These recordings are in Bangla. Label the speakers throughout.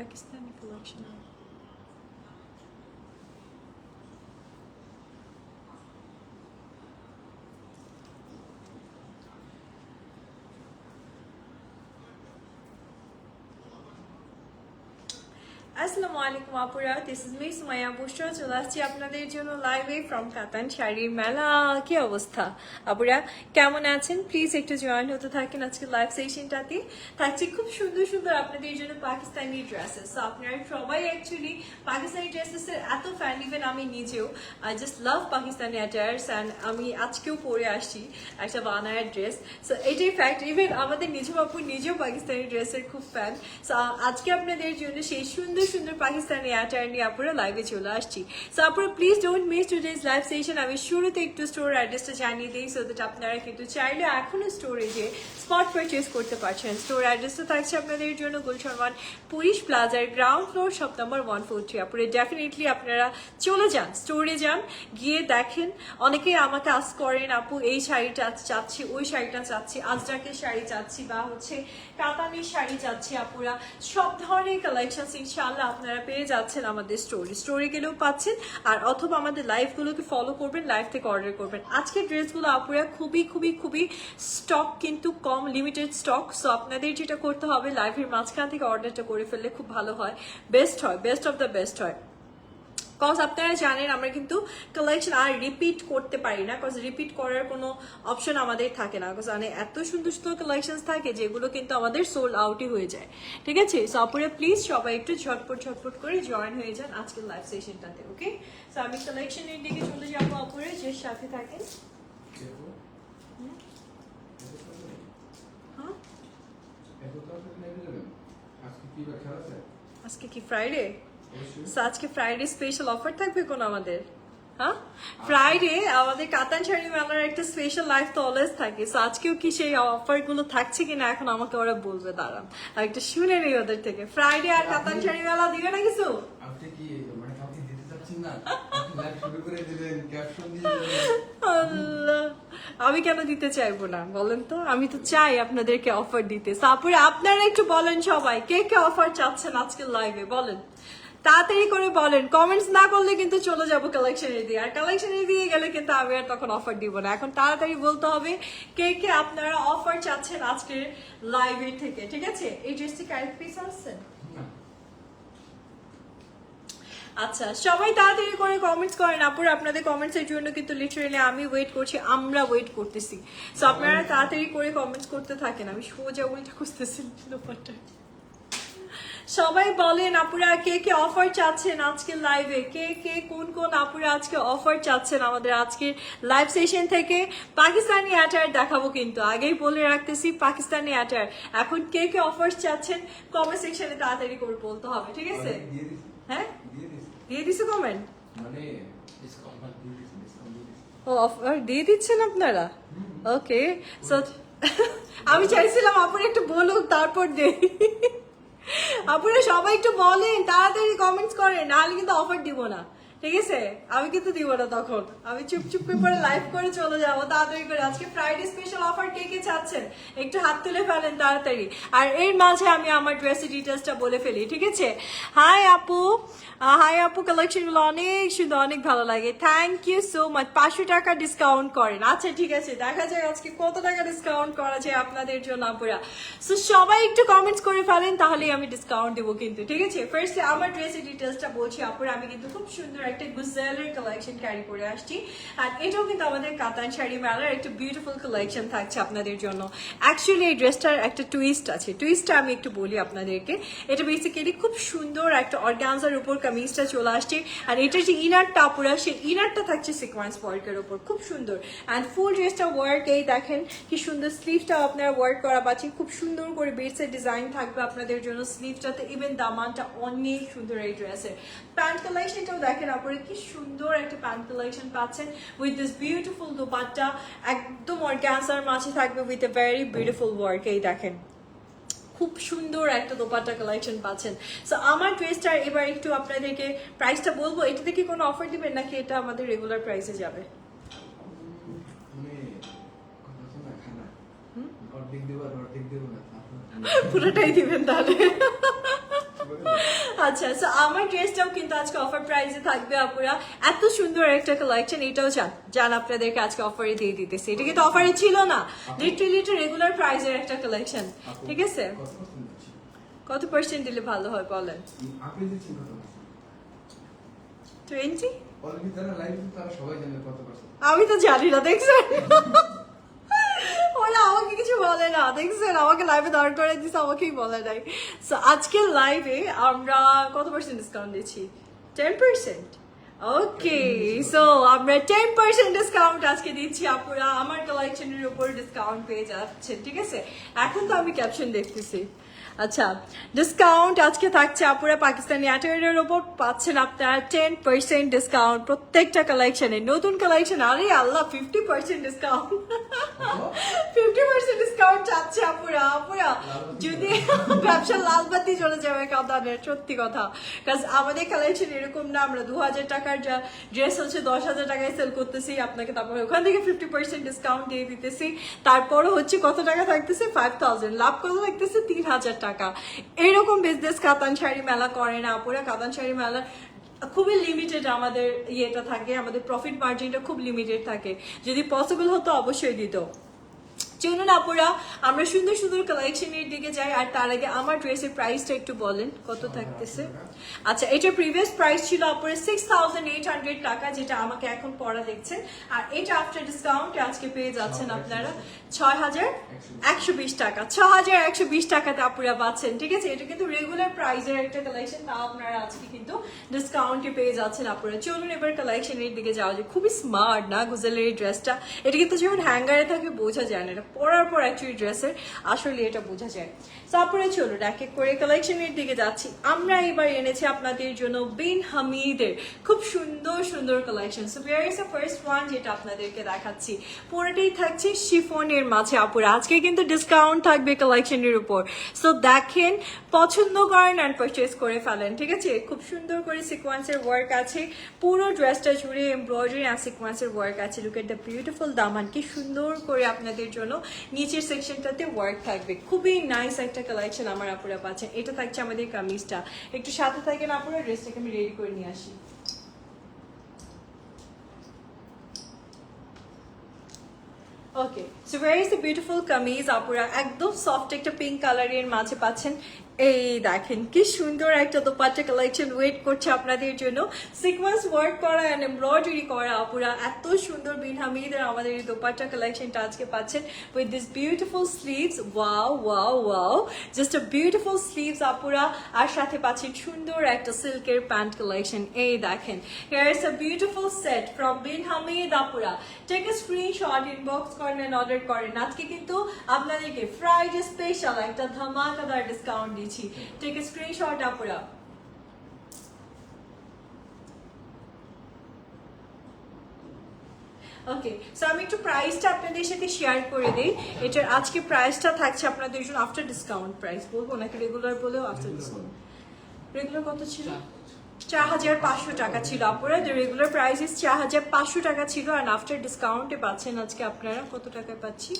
Speaker 1: Pakistani collection. আসসালামু আলাইকুম আপুরা, দিস ইজ মি সুমাইয়া বুশরা। চলে আসছি আপনাদের জন্য লাইভে ফ্রম কাতান শাড়ির মেলা। কি অবস্থা আপুরা, কেমন আছেন? প্লিজ একটু জয়েন হতে থাকেন আজকে লাইভ সেশনটাতে। থাকছে খুব সুন্দর সুন্দর আপনাদের জন্য পাকিস্তানি ড্রেসেস। তো আপনারা সবাই অ্যাকচুয়ালি পাকিস্তানি ড্রেসেসের এত ফ্যান, ইভেন আমি নিজেও। I just love Pakistani attires and আমি আজকেও পরে আসছি একটা বানায়ার ড্রেস। সো এটাই ফ্যাক্ট, ইভেন আমাদের নিজেও আপু নিজেও পাকিস্তানি ড্রেসের খুব ফ্যান। সো আজকে আপনাদের জন্য সেই সুন্দর সুন্দর পাকিস্তানি অ্যাটায়ার নিয়ে আপুরা লাইভে চলে আসছি। সো আপুরা please don't miss today's live session. আমি শুরুতে একটু স্টোর অ্যাড্রেসটা জানিয়ে দিই, সো দ্যাট আপনারা কিন্তু চাইলে এখনো স্টোরে যে স্পট পারচেস করতে পারছেন। স্টোর অ্যাড্রেসটা থাকছে আপনাদের জন্য গুলশান 1 পুলিশ প্লাজার গ্রাউন্ড ফ্লোর, শপ নাম্বার 143। আপুরা ডেফিনেটলি আপনারা চলে যান, স্টোরে যান, গিয়ে দেখেন। অনেকেই আমাকে আস্ক করেন আপু এই শাড়িটা চাচ্ছি, ওই শাড়িটা চাচ্ছি, আজরাকের শাড়ি চাচ্ছি, বা হচ্ছে কাতানের শাড়ি চাচ্ছি। আপুরা সব ধরনের কালেকশন ইনশাআল্লাহ আপনারা পেয়ে যাচ্ছেন আমাদের স্টোরে গেলেও পাচ্ছেন, আর অথবা আমাদের লাইভগুলোকে ফলো করবেন, লাইভ থেকে অর্ডার করবেন। আজকের ড্রেসগুলো আপুরা খুবই খুবই খুবই স্টক কিন্তু কম, লিমিটেড স্টক। সো আপনাদের যেটা করতে হবে, লাইভের মাঝখান থেকে অর্ডারটা করে ফেললে খুব ভালো হয়, বেস্ট হয়, বেস্ট অফ দ্য বেস্ট হয়। কজ আপনারা জানেন আমরা কিন্তু কালেকশন আর রিপিট করতে পারি না, কজ রিপিট করার কোনো অপশন আমাদের থাকে না। কজ মানে এত সুন্দর সুন্দর কালেকশন থাকে যেগুলো কিন্তু আমাদের সোল্ড আউটই হয়ে যায়। ঠিক আছে, সো আপুরে প্লিজ সবাই একটু ঝটপট করে জয়েন হয়ে যান আজকের লাইভ সেশনটাতে। ওকে, সো আমি কালেকশনের দিকে চলে যাবো আপুরে, যে সাথে থাকেন। আজকে কি ফ্রাইডে? আজকে ফ্রাইডে স্পেশাল অফার থাকবে কোন আমাদের? হ্যাঁ, ফ্রাইডে আমাদের কাতান শাড়ি মেলার একটা স্পেশাল লাইফ তো অলওয়েজ থাকে। সো আজকেও কি সেই অফার গুলো থাকছে কিনা এখন আমাকে ওরা বলবে, দাঁড়ান আর একটা শুনে নেই ওদের থেকে। ফ্রাইডে আর কাতান শাড়ি মেলা দিবে না কিছু?
Speaker 2: আপনি কি মানে কাউকে দিতে চাচ্ছেন না? আপনি লাইভ শুরু করে দিবেন, ক্যাপশন দিয়ে দিবেন।
Speaker 1: আল্লাহ, আমি কেন দিতে চাইবো না বলেন তো? আমি তো চাই আপনাদেরকে অফার দিতে। তারপরে আপনারা একটু বলেন সবাই কে কে অফার চাচ্ছেন আজকের লাইভে, বলেন তাড়াতাড়ি করে বলেন। কমেন্টস না করলে কিন্তু চলে যাবো কালেকশনের দিয়ে, আর কালেকশনের দিয়ে গেলে কিন্তু আমি আর তখন অফার দিব না। এখন তাড়াতাড়ি বলতে হবে কে কে আপনারা অফার চাচ্ছেন আজকের লাইভের থেকে। ঠিক আছে, এই ড্রেসটি কারেক্ট পিস আসছেন? আচ্ছা, সবাই তাড়াতাড়ি করে কমেন্টস করেন আপুরা। আপনাদের কমেন্টস এর জন্য কিন্তু লিটারালি আমি ওয়েট করছি, আমরা ওয়েট করতেছি। সো আপনারা তাড়াতাড়ি করে কমেন্টস করতে থাকেন। আমি সোজা উল্টা খুঁজতেছি ব্যাপারটা। সবাই বলেন আপুরা কে কে অফার চাচ্ছেন আজকের লাইভে, কে কে কোন কোন আপুরা আজকে অফার চাচ্ছেন আমাদের আজকের লাইভ সেশন থেকে। পাকিস্তানি অ্যাটায়ার দেখাবো কিন্তু, আগেই বলে রাখতেছি পাকিস্তানি অ্যাটায়ার। এখন কে কে অফার চাচ্ছেন কমেন্ট সেকশনে তাড়াতাড়ি করে বলতে হবে। ঠিক আছে, হ্যাঁ দিয়ে দিছে কমেন্ট,
Speaker 2: মানে
Speaker 1: ও অফার দিয়ে দিচ্ছেন আপনারা। ওকে, সো আমি চাইছিলাম আপুরা একটু বলুক তারপর দেই। আপনারা সবাই একটু বলেন, তাড়াতাড়ি কমেন্টস করেন, নাহলে কিন্তু অফার দিব না। ঠিক আছে, আমি কিন্তু দিব না তখন, আমি চুপ করে লাইভ করে চলে যাবো তাড়াতাড়ি করে। আজকে ফ্রাইডে স্পেশাল অফার কে কে চাচ্ছেন একটু হাত তুলে ফেলেন তাড়াতাড়ি। আর এর মাঝে আমি আমার ড্রেসের ডিটেলসটা বলে ফেলি। ঠিক আছে, হাই আপু, হাই আপু, কালেকশনগুলো অনেক সুন্দর, অনেক ভালো লাগে, থ্যাংক ইউ সো মাচ। 500 টাকা ডিসকাউন্ট করেন। আচ্ছা ঠিক আছে, দেখা যায় আজকে কত টাকা ডিসকাউন্ট করা যায় আপনাদের জন্য আপুরা। সো সবাই একটু কমেন্টস করে ফেলেন, তাহলেই আমি ডিসকাউন্ট দেবো কিন্তু। ঠিক আছে, ফার্স্টে আমার ড্রেসের ডিটেলসটা বলছি আপুরা। আমি কিন্তু খুব সুন্দর একটা গুজেলের কালেকশন ক্যারি করে আসছি, আর এটাও কিন্তু আমাদের কাতান শাড়ি মেলার একটা বিউটিফুল কালেকশন থাকছে আপনাদের জন্য। অ্যাকচুয়ালি এই ড্রেসটার একটা টুইস্ট আছে, টুইস্টটা আমি একটু বলি আপনাদেরকে। এটা বেসিক্যালি খুব সুন্দর একটা অর্গানজার উপর কামিজটা চলে আসছে, আর এটার যে ইনারটা আপুরা, সেই ইনারটা থাকছে সিকোয়েন্স ওয়ার্কের উপর, খুব সুন্দর। অ্যান্ড ফুল ড্রেসটা ওয়ার্ক, এই দেখেন কি সুন্দর, স্লিভটাও আপনারা ওয়ার্ক করা পাচ্ছেন, খুব সুন্দর করে বেডসের ডিজাইন থাকবে আপনাদের জন্য স্লিভটাতে, ইভেন দামানটা অনেক সুন্দর এই ড্রেসের। প্যান্ট কালেকশনটাও দেখেন আপনারা কি সুন্দর একটা প্যান্ট কালেকশন পাচ্ছেন উইথ দিস বিউটিফুল দোপাট্টা, একদম অর্গানজার মাঝে থাকবে with a very beautiful work. এই দেখেন খুব সুন্দর একটা দোপাট্টা কালেকশন পাচ্ছেন। সো আমার ড্রেসটার এবার একটু আপনাদেরকে প্রাইসটা বলবো। এটাতে কি কোনো অফার দিবেন নাকি এটা আমাদের রেগুলার প্রাইসে যাবে? পুরোটাই দিবেন তাহলে। আচ্ছা, সো আমার ড্রেসটাও কিন্তু আজকে অফার প্রাইসে থাকবে আপুরা। এত সুন্দর একটা কালেকশন, এটাও জান আপনাদেরকে আজকে অফারে দিয়ে দিতেছি। এটা কিন্তু অফারে ছিল না, লিটারালি এটা রেগুলার প্রাইসের একটা কালেকশন, ঠিক আছে? কত পার্সেন্ট দিলে ভালো হয় বলেন?
Speaker 2: আপনি দিচ্ছেন কত?
Speaker 1: 20?
Speaker 2: অলরেডি তারা লাইভ তারা সবাই জানে কত পার্সেন্ট।
Speaker 1: আমি তো জানি না, দেখছেন? ওরা আমাকে কিছু বলে না, দেখছেন? আমাকে লাইভে দাঁড় করে দিচ্ছে, আমাকেই বলে নাই। সো আজকে লাইভে আমরা কত পার্সেন্ট ডিসকাউন্ট দিচ্ছি? 10%। ওকে, সো আমরা 10% ডিসকাউন্ট আজকে দিচ্ছি আপুরা। আমার কালেকশনের উপর ডিসকাউন্ট পেয়ে যাচ্ছেন, ঠিক আছে? এখন তো আমি ক্যাপশন দেখতেছি। আচ্ছা, ডিসকাউন্ট আজকে থাকছে আপুরা পাকিস্তানি অ্যাটায়ারের উপর পাচ্ছেন আপনারা 10% ডিসকাউন্ট প্রত্যেকটা কালেকশনে। নতুন কালেকশন, আরে আল্লাহ, 50% ডিসকাউন্ট। 50% ডিসকাউন্ট চাচ্ছে আপুরা। আপুরা যদি ব্যবসা লাল বাতি চলে যাবে কাতানের, সত্যি কথা। কারণ আমাদের কালেকশন এরকম না, আমরা 2000 টাকার ড্রেস হচ্ছে 10,000 টাকায় সেল করতেছি আপনাকে, তারপরে ওখান থেকে 50% ডিসকাউন্ট দিয়ে দিতেছি। তারপরও হচ্ছে কত টাকা থাকতেছে? 5000। লাভ কত থাকতেছে? 3000 টাকা। এরকম বিজনেস কাতান শাড়ি মেলা করে না আপুরা। কাতান শাড়ি মেলা খুবই লিমিটেড আমাদের ইয়েটা থাকে, আমাদের প্রফিট মার্জিনটা খুব লিমিটেড থাকে। যদি পসিবল হতো অবশ্যই দিত। চলুন আপুরা আমরা সুন্দর সুন্দর কালেকশনের দিকে যাই। আর তার আগে আমার ড্রেসের প্রাইসটা একটু বলেন কত থাকতেছে? আচ্ছা, এটার প্রিভিয়াস প্রাইস ছিল আপুরা 6800 টাকা, যেটা আমাকে এখন পড়া দেখছেন। আর এটা আফটার ডিসকাউন্ট আজকে পেয়ে যাচ্ছেন আপনারা 6120 টাকা। 6120 টাকাতে আপুরা পাচ্ছেন, ঠিক আছে? এটা কিন্তু রেগুলার প্রাইসের একটা কালেকশন, তা আপনারা আজকে কিন্তু ডিসকাউন্টে পেয়ে যাচ্ছেন আপুরা। চলুন এবার কালেকশনের দিকে যাওয়া যায়। খুবই স্মার্ট না গুজেলের এই ড্রেসটা? এটা কিন্তু যখন হ্যাঙ্গারে থাকে বোঝা যায় না, এটা পরার পর অ্যাকচুয়ালি ড্রেসের আসলে এটা বোঝা যায়। তারপরে চলুন এক এক করে কালেকশনের দিকে যাচ্ছি। আমরা এবার এনেছি আপনাদের জন্য বিন হামিদের খুব সুন্দর সুন্দর collection. So here is the first one, যেটা আপনাদেরকে দেখাচ্ছি। পুরোটাই থাকছে শিফনের মাঝে আপুরা। আজকে কিন্তু ডিসকাউন্ট থাকবে কালেকশনের উপর। সো দেখেন, পছন্দ করেন অ্যান্ড পারচেস করে ফেলেন, ঠিক আছে? খুব সুন্দর করে সিকোয়েন্সের ওয়ার্ক আছে, পুরো ড্রেসটা জুড়ে এমব্রয়ডারি আর সিকোয়েন্সের ওয়ার্ক আছে। লুক এট দ্য বিউটিফুল দামান, কি সুন্দর করে আপনাদের জন্য নিচের সেকশনটাতে ওয়ার্ক থাকবে। খুবই নাইস একটা কালেকশন আমার আপুরা পাচ্ছেন। এটা থাকছে আমাদের কামিজটা। একটু সাথে থাকেন আপুরা, ড্রেসটাকে আমি রেডি করে নিয়ে আসি। Okay, so where is the beautiful kameez আপুরা। একদম সফট একটা পিঙ্ক কালারের মাঝে পাচ্ছেন। এই দেখেন কি সুন্দর একটা দোপাট্টা কালেকশন ওয়েট করছে আপনাদের জন্য। সিকোয়েন্স ওয়ার্ক করা এন্ড এমব্রয়ডারি করা আপুরা। এত সুন্দর বিন হামিদের আমাদের এই দোপাট্টা কালেকশনটা আজকে পাচ্ছেন with this beautiful sleeves. Wow wow wow, just a beautiful sleeves আপুরা। আর সাথে পাচ্ছেন সুন্দর একটা সিল্কের প্যান্ট কালেকশন। এই দেখেন, here is a beautiful set from বিন হামিদ আপুরা। টেক আ স্ক্রিনশট, ইনবক্স করেন এন্ড অর্ডার করেন। আজকে কিন্তু আপনাদেরকে ফ্রাইডে স্পেশাল একটা ধামাকাদার ডিসকাউন্ট দিচ্ছি। টেক আ স্ক্রিনশট আপুরা। ওকে, সো আমি একটু প্রাইসটা আপনাদের সাথে শেয়ার করে দিই। এটার আজকে প্রাইসটা থাকছে আপনাদের জন্য আফটার ডিসকাউন্ট প্রাইস বলবো নাকি রেগুলার বলেও? আফটার ডিসকাউন্ট রেগুলার কত ছিল? 4500 টাকা ছিল আপুরা। দ্য রেগুলার প্রাইস ইজ 4500 টাকা ছিল। আর আফটার ডিসকাউন্টে পাচ্ছেন আজকে আপনারা কত টাকায় পাচ্ছি?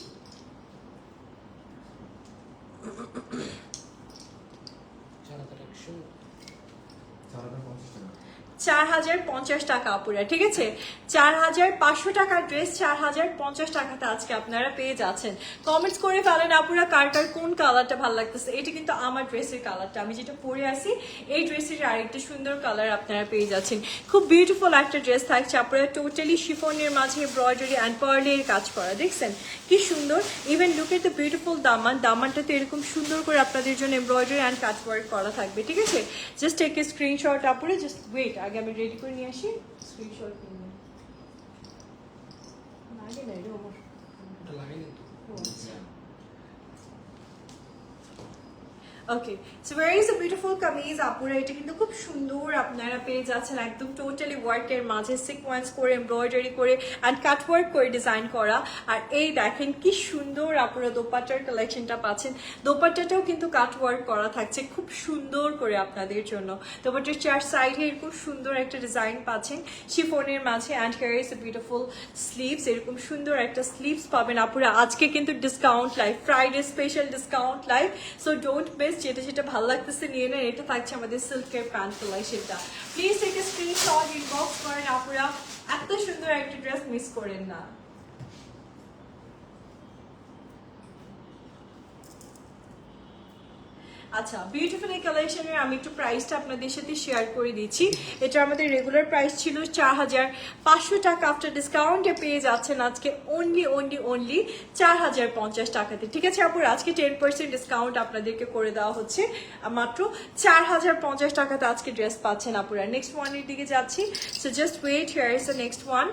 Speaker 1: 4050 টাকা আপুরা, ঠিক আছে? 4500 টাকার ড্রেস 4050 টাকাতে আজকে আপনারা পেয়ে যাচ্ছেন। কমেন্টস করে ফেলেন আপুরা কার কার কোন কালারটা ভালো লাগতেছে। এটা কিন্তু আমার ড্রেসের কালারটা, আমি যেটা পরে আসি এই ড্রেসের আরেকটা সুন্দর কালার আপনারা পেয়ে যাচ্ছেন। খুব বিউটিফুল একটা ড্রেস থাকছে আপুরা, টোটালি শিফনের মাঝে এমব্রয়ডারি অ্যান্ড পার্লের কাজ করা। দেখছেন কি সুন্দর। Even look at the beautiful দামান। দামানটাতে এরকম সুন্দর করে আপনাদের জন্য এমব্রয়ডারি অ্যান্ড কাজ ওয়ার্ক করা থাকবে, ঠিক আছে? জাস্ট টেক এ স্ক্রিনশট আপুরা। জাস্ট ওয়েট, আগে আমি রেডি করে নিয়ে আসি স্ক্রিনশট নিয়ে। লাগে না রে ওমর, এটা লাগে না তো। Okay, so where is a beautiful kameez আপুরা। এটা কিন্তু খুব সুন্দর আপনারা পেয়ে যাচ্ছেন, একদম টোটালি ওয়ার্কের মাঝে সিকোয়েন্স করে এমব্রয়ডারি করে অ্যান্ড কাট ওয়ার্ক করে ডিজাইন করা। আর এই দেখেন কি সুন্দর আপুরা দোপাট্টার কালেকশনটা পাচ্ছেন। দোপাট্টাটাও কিন্তু কাট ওয়ার্ক করা থাকছে খুব সুন্দর করে আপনাদের জন্য। দোপাট্টার চার সাইডে এরকম সুন্দর একটা ডিজাইন পাচ্ছেন শিফনের মাঝে। And here is a beautiful sleeves. এরকম সুন্দর একটা স্লিভস পাবেন আপুরা। আজকে কিন্তু discount live, Friday special discount live. So don't miss dress, যেটা যেটা ভালো লাগতেছে নিয়ে নেন। এটা থাকছে আমাদের সিল্কের প্যান্ট কালেকশনটা। Please take a screenshot, inbox করেন আপুরা, এত সুন্দর একটা ড্রেস মিস করেন না। আচ্ছা, বিউটিফুল এই কালেকশনের আমি একটু প্রাইসটা আপনাদের সাথে শেয়ার করে দিচ্ছি। এটা আমাদের রেগুলার প্রাইস ছিল 4500 টাকা, আফটার ডিসকাউন্টে পেয়ে যাচ্ছেন আজকে অনলি 4050 টাকাতে। ঠিক আছে আপুর, আজকে 10% ডিসকাউন্ট আপনাদেরকে করে দেওয়া হচ্ছে, মাত্র 4050 টাকাতে আজকে ড্রেস পাচ্ছেন আপুরা। নেক্সট ওয়ানের দিকে যাচ্ছি, so just wait, here is the next one.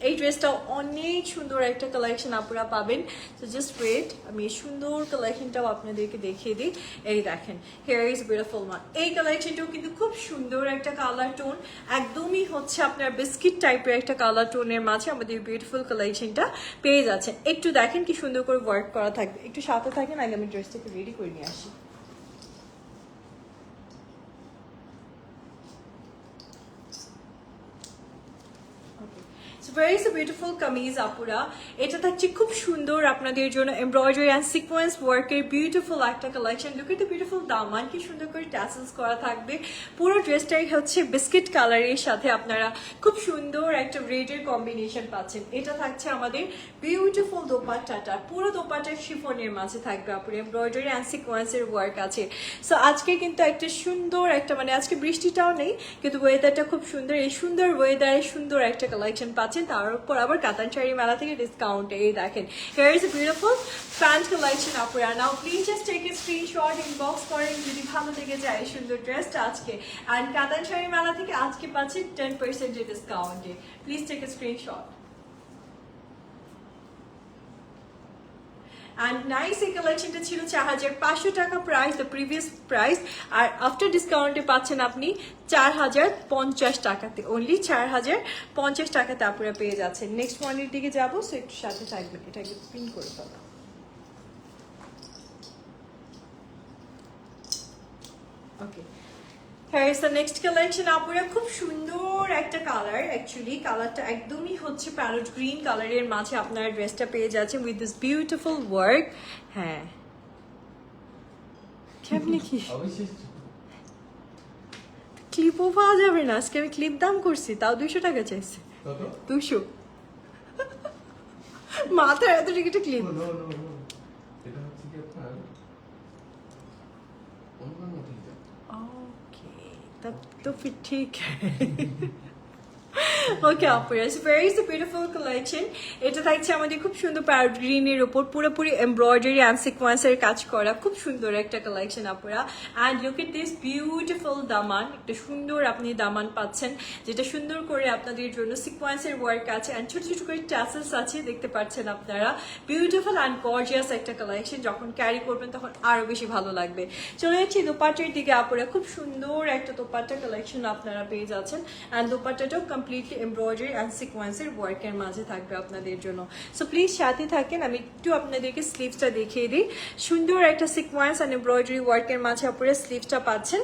Speaker 1: এই ড্রেসটা অনেক সুন্দর একটা কালেকশন আপনারা পাবেন, তো জাস্ট ওয়েট, আমি এই সুন্দর কালেকশনটাও আপনাদেরকে দেখিয়ে দিই। এই দেখেন, হেয়ার ইজ বিউটিফুল ওয়ান। এই কালেকশনটাও কিন্তু খুব সুন্দর একটা কালার টোন, একদমই হচ্ছে আপনার বিস্কিট টাইপের একটা কালার টোনের মাঝে আমাদের বিউটিফুল কালেকশনটা পেয়ে যাচ্ছেন। একটু দেখেন কি সুন্দর করে ওয়ার্ক করা থাকবে, একটু সাথে থাকেন, আগে আমি ড্রেসটাকে রেডি করে নিয়ে আসি। ভেরি বিউটিফুল কামিজ আপুরা, এটা থাকছে খুব সুন্দর আপনাদের জন্য এমব্রয়ডারি অ্যান্ড সিকোয়েন্স ওয়ার্কের বিউটিফুল একটা collection. Look at the beautiful দামান, কি সুন্দর করে ট্যাসেলস করা থাকবে। পুরো ড্রেসটাই হচ্ছে বিস্কিট কালারের সাথে আপনারা খুব সুন্দর একটা রেডের কম্বিনেশন পাচ্ছেন। এটা থাকছে আমাদের বিউটিফুল দোপাট্টাটা, পুরো দোপাট্টার শিফনের মাঝে থাকবে আপুরা এমব্রয়ডারি অ্যান্ড সিকোয়েন্সের ওয়ার্ক আছে। সো আজকে কিন্তু একটা সুন্দর একটা, মানে আজকে বৃষ্টিটাও নেই কিন্তু ওয়েদারটা খুব সুন্দর, এই সুন্দর ওয়েদারে সুন্দর একটা কালেকশন পাচ্ছেন, তার উপর আবার কাতান শাড়ি মেলা থেকে ডিসকাউন্টে। এই দেখেন, here is a beautiful pant collection আপুরা। Now please just take a screenshot, inbox করেন যদি ভালো লেগে যায় এই সুন্দর ড্রেসটা আজকে। অ্যান্ড কাতান শাড়ি মেলা থেকে আজকে পাচ্ছেন 10% ডিসকাউন্টে। Please take a screenshot. And nice, এই কালেকশনটা ছিল 4500 টাকা প্রাইস, দ্য প্রিভিয়াস প্রাইস, আর আফটার ডিসকাউন্টে পাচ্ছেন আপনি 4050 টাকাতে, অনলি 4050 টাকাতে আপনারা পেয়ে যাচ্ছেন। নেক্সট ওয়ানের দিকে যাবো, সো একটু সাথে থাকবেন, এটাকে পিন করে ফেলা। ওকে, হ্যাঁ, ইজ দ্য নেক্সট কালেকশন আপুরা। খুব সুন্দর একটা কালার, অ্যাকচুয়ালি কালারটা একদমই হচ্ছে প্যারট গ্রিন কালারের মাঝে আপনার ড্রেসটা পেয়ে যাচ্ছেন উইথ দিস বিউটিফুল ওয়ার্ক। হ্যাঁ, কেমনি কি ক্লিপও পাওয়া যাবে না আজকে, আমি ক্লিপ দাম করছি, তাও 200 টাকা চাইছে। 200 মাথায় এত টিকিটে ক্লিপ।
Speaker 2: এটা হচ্ছে কি আপনার অন্য মধ্যে।
Speaker 1: ओके, तब तो फिर ठीक है। ওকে আপুরা, ভেরি বিউটিফুল কালেকশন। এটা থাকছে আমাদের খুব সুন্দর প্যারট গ্রিনের উপর পুরোপুরি এমব্রয়ডারি অ্যান্ড সিকোয়েন্সের কাজ করা, খুব সুন্দর একটা কালেকশন আপুরা। And look at this beautiful দামান, একটা সুন্দর আপনি দামান পাচ্ছেন, যেটা সুন্দর করে আপনাদের জন্য সিকোয়েন্সের ওয়ার্ক আছে অ্যান্ড ছোট ছোট করে ট্যাসেলস আছে, দেখতে পাচ্ছেন আপনারা। বিউটিফুল অ্যান্ড গর্জিয়াস একটা কালেকশন, যখন ক্যারি করবেন তখন আরো বেশি ভালো লাগবে। চলে যাচ্ছি দোপাট্টার দিকে আপুরা, খুব সুন্দর একটা দোপাট্টা কালেকশন আপনারা পেয়ে যাচ্ছেন। অ্যান্ড দোপাট্টাটাও কমপ্লিটলি এমব্রয়ডারি অ্যান্ড সিকোয়েন্সের ওয়ার্কের মাঝে থাকবে আপনাদের জন্য। সো প্লিজ সাথে থাকেন, আমি একটু আপনাদেরকে স্লিভসটা দেখিয়ে দিই। সুন্দর একটা সিকোয়েন্স অ্যান্ড এমব্রয়ডারি ওয়ার্কের মাঝে আপনারা স্লিভসটা পাচ্ছেন।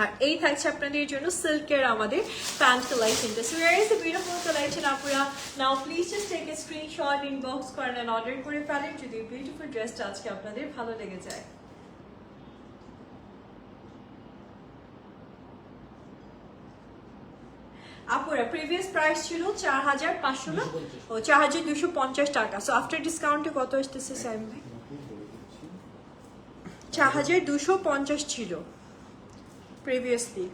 Speaker 1: আর এই থাকছে আপনাদের জন্য সিল্কের আমাদের প্যান্ট কালেকশনটা। So here is the beautiful collection আপুরা। Now please just take a screenshot, inbox করেন এন্ড অর্ডার করে ফেলেন যদি বিউটিফুল ড্রেসটা আজকে আপনাদের ভালো লেগে যায়। আপুরা, প্রিভিয়াস প্রাইস ছিল 4500 না, ও 4250 টাকা। সো আফটার ডিসকাউন্টে কত আসতেছে সাইম ভাই? 4250 ছিল প্রিভিয়াসলি।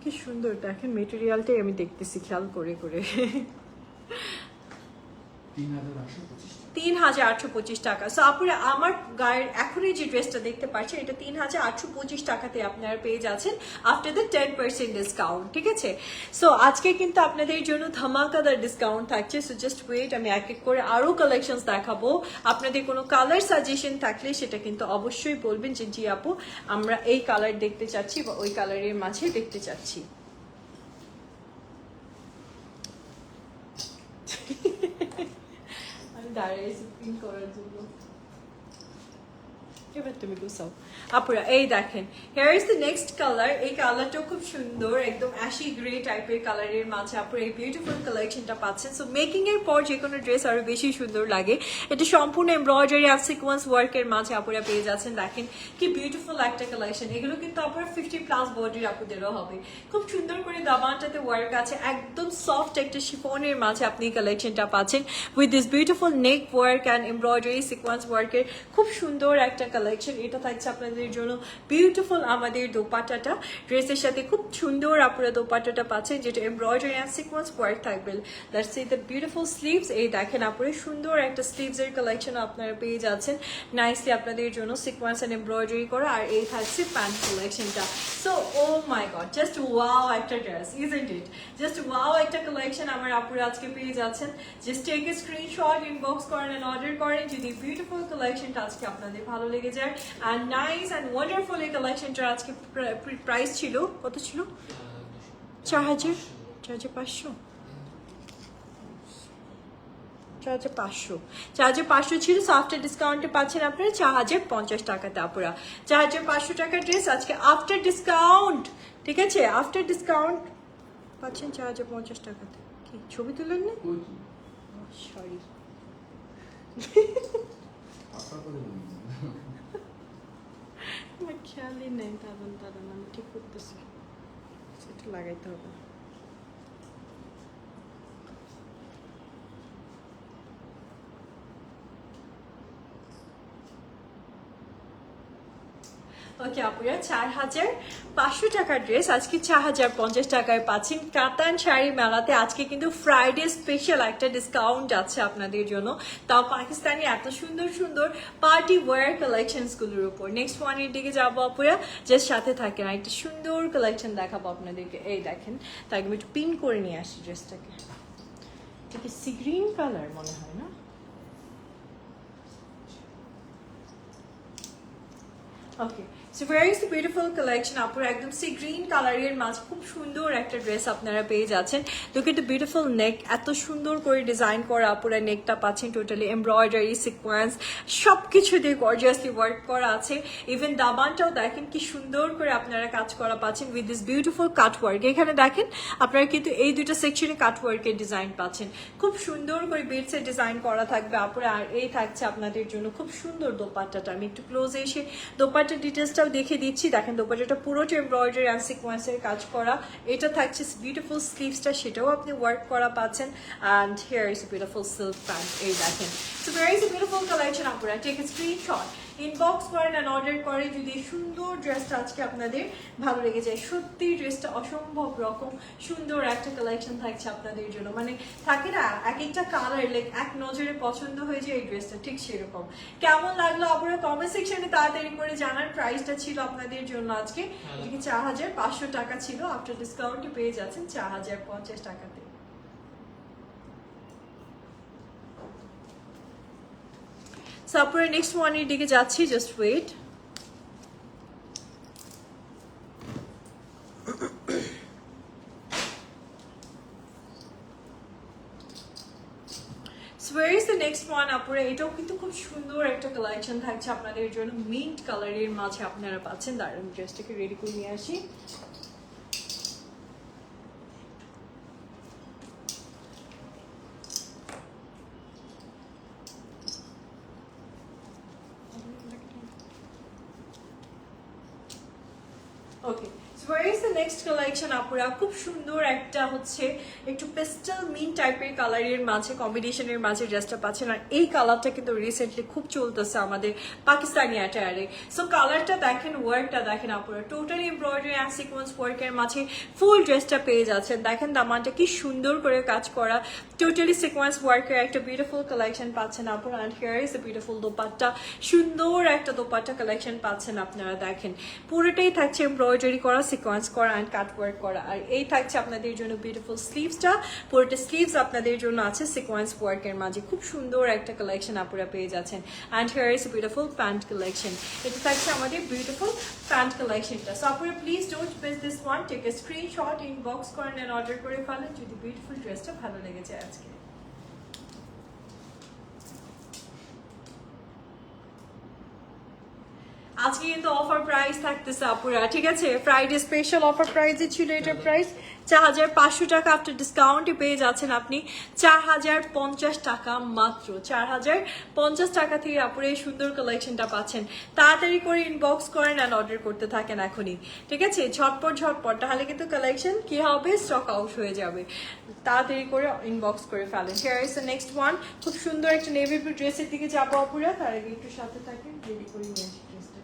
Speaker 1: কি সুন্দর দেখেন, মেটেরিয়ালটাই আমি দেখতেছি খেয়াল করে করে। 3825 টাকা। সো আপনারা আমার গায়ের এখন যে ড্রেসটা দেখতে পাচ্ছেন, এটা 3825 টাকাতে আপনারা পেয়ে যাচ্ছেন আফটার দ্য 10% ডিসকাউন্ট। ঠিক আছে, সো আজকে কিন্তু আপনাদের জন্য ধামাকাদার ডিসকাউন্ট থাকছে। সো জাস্ট ওয়েট, আমি এক এক করে আরো কালেকশনস দেখাবো। আপনাদের কোনো কালার সাজেশন থাকলে সেটা কিন্তু অবশ্যই বলবেন যে জি আপু আমরা এই কালার দেখতে চাচ্ছি বা ওই কালারের মাঝে দেখতে চাচ্ছি। দাঁড়িয়েছি পিন করার জন্য, এবার তুমি গুছাও। আপুরা এই দেখেন, hair is the next colour. এই কালারটাও খুব সুন্দর, একদম অ্যাশি গ্রে টাইপের কালারের মাঝে আপুরা এই বিউটিফুল কালেকশনটা পাচ্ছেন। সো মেকিং এর পর যে কোনো ড্রেস আরো বেশি সুন্দর লাগে। এটা সম্পূর্ণ এমব্রয়ডারি আর সিকোয়েন্স ওয়ার্কের মাঝে আপুরা পেয়ে যাচ্ছেন। দেখেন কি বিউটিফুল একটা কালেকশন। এগুলো কিন্তু আপুরা 50+ বডির আপুদেরও হবে। খুব সুন্দর করে দামানটাতে ওয়ার্ক আছে, একদম সফট একটা শিফনের মাঝে আপনি এই কালেকশনটা পাচ্ছেন with this beautiful neck work and embroidery sequence ওয়ার্কের খুব সুন্দর একটা কালেকশন। এটা থাকছে আপনাদের জন্য বিউটিফুল আমাদের দোপাট্টাটা, ড্রেসের সাথে খুব সুন্দর আপনারা দোপাট্টাটা পাচ্ছেন যেটা এমব্রয়ডারি অ্যান্ড সিকোয়েন্স ওয়ার্ক থাকবে। That's the beautiful sleeves. এই দেখেন আপনারা সুন্দর একটা স্লিভস এর কালেকশন আপনারা পেয়ে যাচ্ছেন নাইসলি আপনাদের জন্য সিকোয়েন্স অ্যান্ড এমব্রয়ডারি করা। আর এই থাকছে প্যান্ট কালেকশনটা। So oh my God, just wow একটা dress, isn't it? Just wow একটা কালেকশন আমার আপুরা আজকে পেয়ে যাচ্ছেন। Just take a screenshot, inbox করেন এন্ড অর্ডার করেন যদি বিউটিফুল কালেকশনটা আজকে আপনাদের ভালো লেগে যায়। অ্যান্ড নাইস অ্যান্ড ওয়ান্ডারফুল এই কালেকশনটা আজকে প্রাইস ছিল কত ছিল? 4000, 4500, 4500 ছিল। সো আফটার ডিসকাউন্টে পাচ্ছেন আপনারা 4050 টাকাতে আপুরা। 4500 টাকার ড্রেস আজকে আফটার ডিসকাউন্ট, ঠিক আছে? আফটার ডিসকাউন্ট পাচ্ছেন 4050 টাকাতে। কি ছবি তুলেন না? সরি, আমার খেয়ালই নেই। দাঁড়ান আমি ঠিক করতেছি, সেটা লাগাইতে হবে। ওকে আপুরা, 4500 টাকার ড্রেস আজকে 4050 টাকায় পাচ্ছেন কাতান শাড়ি মেলাতে। আজকে কিন্তু ফ্রাইডে স্পেশাল একটা ডিসকাউন্ট আছে আপনাদের জন্য, তাও পাকিস্তানি এত সুন্দর সুন্দর পার্টি ওয়্যার কালেকশনস গুলোর উপর। নেক্সট ওয়ানের দিকে যাবো আপুরা, জাস্ট সাথে থাকেন, একটা সুন্দর কালেকশন দেখাবো আপনাদেরকে। এই দেখেন, তাকে আমি একটু পিন করে নিয়ে আসি ড্রেসটাকে। ঠিক আছে, সি গ্রিন কালার মনে হয় না? Okay, so very is beautiful collection আপুরা, একদম সি গ্রিন কালারের মাঝে খুব সুন্দর একটা ড্রেস আপনারা পেয়ে যাচ্ছেন। লুক এট দ্য বিউটিফুল নেক, এত সুন্দর করে ডিজাইন করা আপুরা নেকটা পাচ্ছেন, টোটালি এমব্রয়ডারি সিকোয়েন্স সব কিছু দিয়ে গর্জিয়াসলি ওয়ার্ক করা আছে। ইভেন দাবানটাও দেখেন কি সুন্দর করে আপনারা কাজ করা পাচ্ছেন with this beautiful cut work. এখানে দেখেন আপনারা কিন্তু এই দুটো সেকশনে কাট ওয়ার্কের ডিজাইন পাচ্ছেন, খুব সুন্দর করে বিটসের ডিজাইন করা থাকবে আপুরা। আর এই থাকছে আপনাদের জন্য খুব সুন্দর দোপাট্টাটা। আমি একটু ক্লোজে এসে দোপাট্টা ডিটেলসটাও দেখে দিচ্ছি। দেখেন দোপাট্টাটা পুরোটা এমব্রয়ডারি অ্যান্ড সিকোয়েন্সের কাজ করা। এটা থাকছে বিউটিফুল স্লিভসটা, সেটাও আপনি ওয়ার্ক করা পাচ্ছেন। And here is beautiful silk pant. এই দেখেন, so very is beautiful collection আপুরা। টেক এ স্ক্রিনশট, ইনবক্স করেন অ্যান্ড অর্ডার করেন যদি সুন্দর ড্রেসটা আজকে আপনাদের ভালো লেগে যায়। সত্যি ড্রেসটা অসম্ভব রকম সুন্দর একটা কালেকশন থাকছে আপনাদের জন্য। মানে থাকে না এক একটা কালার লাইক এক নজরে পছন্দ হয়ে যায় এই ড্রেসটা, ঠিক সেরকম। কেমন লাগলো আপনারা কমেন্ট সেকশনে তাড়াতাড়ি করে জানার। প্রাইসটা ছিল আপনাদের জন্য আজকে এদিকে 4500 টাকা ছিল, আফটার ডিসকাউন্টে পেয়ে যাচ্ছেন 4050 টাকাতে। সো আপনারা নেক্সট ওয়ানের দিকে যাচ্ছি, just wait. Where is the next one আপুরা? এটাও কিন্তু খুব সুন্দর একটা কালেকশন থাকছে আপনাদের জন্য, মিন্ট কালারের মাঝে আপনারা পাচ্ছেন। দাঁড়ান ড্রেসটাকে রেডি করে নিয়ে আসি। ওকে, where is the next collection আপুরা? খুব সুন্দর একটা হচ্ছে একটু পেস্টেল মিন টাইপের কালারের মাঝে কম্বিনেশনের মাঝে ড্রেসটা পাচ্ছেন। আর এই কালারটা কিন্তু রিসেন্টলি খুব চলতেছে আমাদের পাকিস্তানি অ্যাটায়ারে। সো কালারটা দেখেন, ওয়ার্কটা দেখেন আপুরা, টোটালি এমব্রয়ডারি অ্যান্ড সিকোয়েন্স ওয়ার্কের মাঝে ফুল ড্রেসটা পেয়ে যাচ্ছেন। দেখেন দামানটা কি সুন্দর করে কাজ করা, টোটালি সিকোয়েন্স ওয়ার্কের একটা বিউটিফুল কালেকশন পাচ্ছেন আপুরা। And here is a beautiful dupatta, সুন্দর একটা দোপাট্টা কালেকশন পাচ্ছেন আপনারা। দেখেন পুরোটাই থাকছে এমব্রয়ডারি করা, সিকোয়েন্স করা অ্যান্ড কাট ওয়ার্ক করা। আর এই থাকছে আপনাদের জন্য বিউটিফুল স্লিভসটা, পুরোটা স্লিভস আপনাদের জন্য আছে সিকোয়েন্স ওয়ার্কের মাঝে। খুব সুন্দর একটা কালেকশন আপনারা পেয়ে যাচ্ছেন। And here is beautiful pant collection. এটা থাকছে আমাদের বিউটিফুল প্যান্ট কালেকশনটা। সো আপনারা please don't miss this one, take a screenshot, inbox করেন অ্যান্ড অর্ডার করে ফেলেন যদি বিউটিফুল ড্রেসটা ভালো লেগে যায় আজকে। আজকে কিন্তু অফার প্রাইস থাকতেছে আপুরা, ঠিক আছে? ফ্রাইডে স্পেশাল অফার প্রাইসে ছিল এটার প্রাইস 4,500 টাকা। আফটার ডিসকাউন্টে পেয়ে যাচ্ছেন আপনি 4,050 টাকা, মাত্র 4,050 টাকা থেকে আপুরা এই সুন্দর কালেকশনটা পাচ্ছেন। তাড়াতাড়ি করে ইনবক্স করেন অ্যান্ড অর্ডার করতে থাকেন এখনই, ঠিক আছে? ঝটপট ঝটপট, তাহলে কিন্তু কালেকশন কি হবে, স্টক আউট হয়ে যাবে। তাড়াতাড়ি করে ইনবক্স করে ফেলেন। Here is the next one. খুব সুন্দর একটা নেভি ব্লু ড্রেসের দিকে যাবো আপুরা, তার আগে একটু সাথে থাকেন, রেডি করে নিয়ে আসি ড্রেসটা।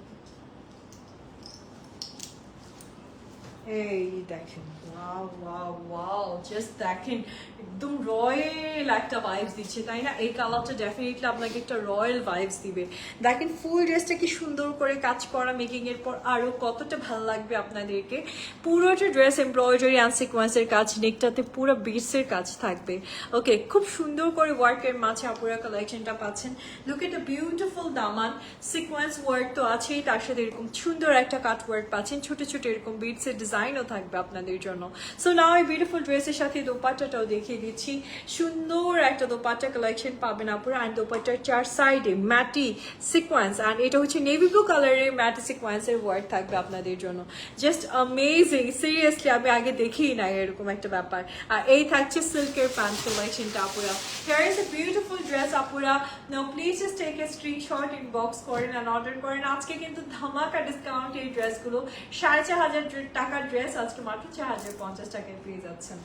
Speaker 1: এই দেখেন, ওয়াও ওয়াও ওয়াও, জাস্ট দেখেন, একদম রয়্যাল একটা ভাইবস দিচ্ছে, তাই না? এই কালারটা ডেফিনেটলি আপনাকে একটা রয়্যাল ভাইবস দিবে। দেখেন ফুল ড্রেসটা কি সুন্দর করে কাজ করা, মেকিং এর পর আরো কতটা ভালো লাগবে আপনাদেরকে। পুরোটা ড্রেস এমব্রয়ডারি অ্যান্ড সিকোয়েন্সের কাজ, নেকটাতে পুরো বিটসের কাজ থাকবে। ওকে, খুব সুন্দর করে ওয়ার্কের মাঝে আপুরা কালেকশনটা পাচ্ছেন। Look at the beautiful Daman, sequence work তো আছেই, তার সাথে এরকম সুন্দর একটা কাট ওয়ার্ক পাচ্ছেন, ছোট ছোট এরকম বিটসের ডিজাইনও থাকবে আপনাদের জন্য। সো নাও এই বিউটিফুল ড্রেসের সাথে দোপাট্টাটাও দেখিয়ে দিচ্ছি। সুন্দর একটা দোপাট্টা কালেকশন পাবেন আপুরা, অ্যান্ড দোপাট্টার চার সাইডে ম্যাটি সিকোয়েন্স, অ্যান্ড এটা হচ্ছে নেভি ব্লু কালারের ম্যাটি সিকোয়েন্সের ওয়ার্ক থাকবে আপনাদের জন্য। জাস্ট অ্যামেজিং, সিরিয়াসলি আমি আগে দেখিই না এরকম একটা ব্যাপার। আর এই থাকছে সিল্কের প্যান্ট কালেকশনটা আপুরা। Here is a beautiful dress আপুরা। Now please just take a screenshot, inbox করেন অ্যান্ড অর্ডার করেন। আজকে কিন্তু ধামাকা ডিসকাউন্ট এই ড্রেসগুলো, 4,500 টাকার ড্রেস আজকে মাত্র 4,050 টাকায় পেয়ে যাচ্ছেন।